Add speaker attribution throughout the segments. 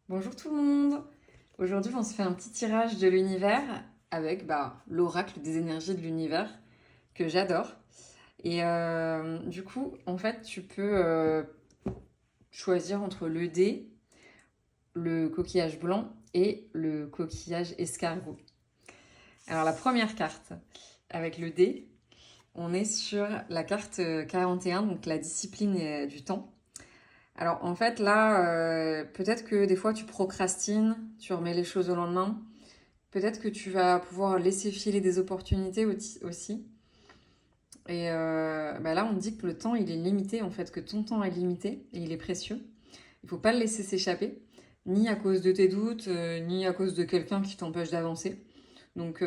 Speaker 1: Bonjour tout le monde! Aujourd'hui, on se fait un petit tirage de l'univers avec l'oracle des énergies de l'univers que j'adore. Et du coup, en fait, tu peux choisir entre le dé, le coquillage blanc et le coquillage escargot. Alors, la première carte, avec le dé, on est sur la carte 41, donc la discipline du temps. Alors en fait là, peut-être que des fois tu procrastines, tu remets les choses au lendemain. Peut-être que tu vas pouvoir laisser filer des opportunités aussi. Et là, on dit que le temps, il est limité, en fait, que ton temps est limité et il est précieux. Il ne faut pas le laisser s'échapper, ni à cause de tes doutes, ni à cause de quelqu'un qui t'empêche d'avancer. Donc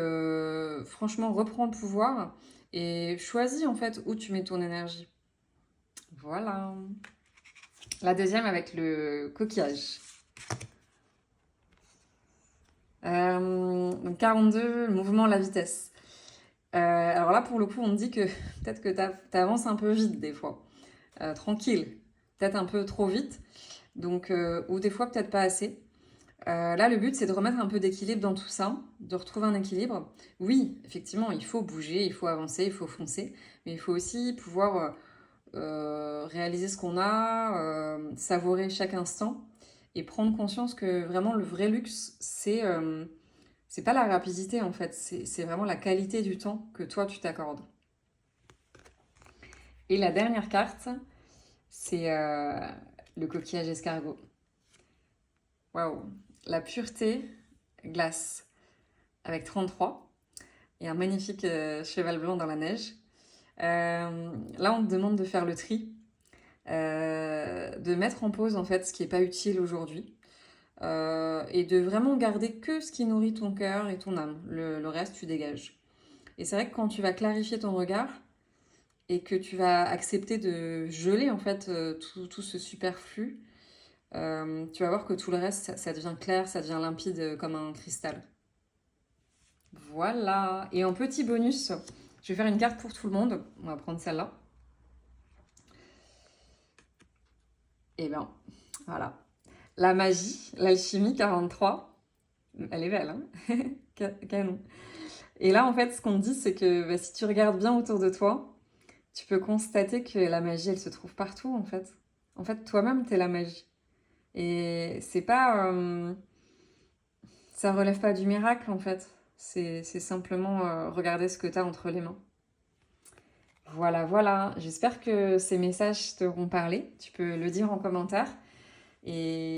Speaker 1: franchement, reprends le pouvoir et choisis en fait où tu mets ton énergie. Voilà. La deuxième avec le coquillage. Donc 42, le mouvement, la vitesse. Alors là, pour le coup, on me dit que peut-être que t'avances un peu vite des fois. Tranquille, peut-être un peu trop vite. Donc, ou des fois, peut-être pas assez. Là, le but, c'est de remettre un peu d'équilibre dans tout ça, de retrouver un équilibre. Oui, effectivement, il faut bouger, il faut avancer, il faut foncer, mais il faut aussi pouvoir réaliser ce qu'on a, savourer chaque instant et prendre conscience que vraiment le vrai luxe, c'est pas la rapidité en fait, c'est vraiment la qualité du temps que toi tu t'accordes. Et la dernière carte, c'est le coquillage escargot. Waouh! La pureté glace avec 33 et un magnifique cheval blanc dans la neige. Là, on te demande de faire le tri, de mettre en pause en fait ce qui n'est pas utile aujourd'hui. Et de vraiment garder que ce qui nourrit ton cœur et ton âme. Le reste, tu dégages. Et c'est vrai que quand tu vas clarifier ton regard et que tu vas accepter de geler en fait tout ce superflu, tu vas voir que tout le reste, ça devient clair, ça devient limpide comme un cristal. Voilà. Et en petit bonus, je vais faire une carte pour tout le monde. On va prendre celle-là. Et bien, voilà. La magie, l'alchimie 43. Elle est belle, hein? Canon. Et là, en fait, ce qu'on te dit, c'est que si tu regardes bien autour de toi, tu peux constater que la magie, elle se trouve partout, en fait. En fait, toi-même, t'es la magie. Et c'est pas... ça relève pas du miracle, en fait. C'est simplement regarder ce que t'as entre les mains. Voilà, voilà. J'espère que ces messages t'auront parlé. Tu peux le dire en commentaire. Et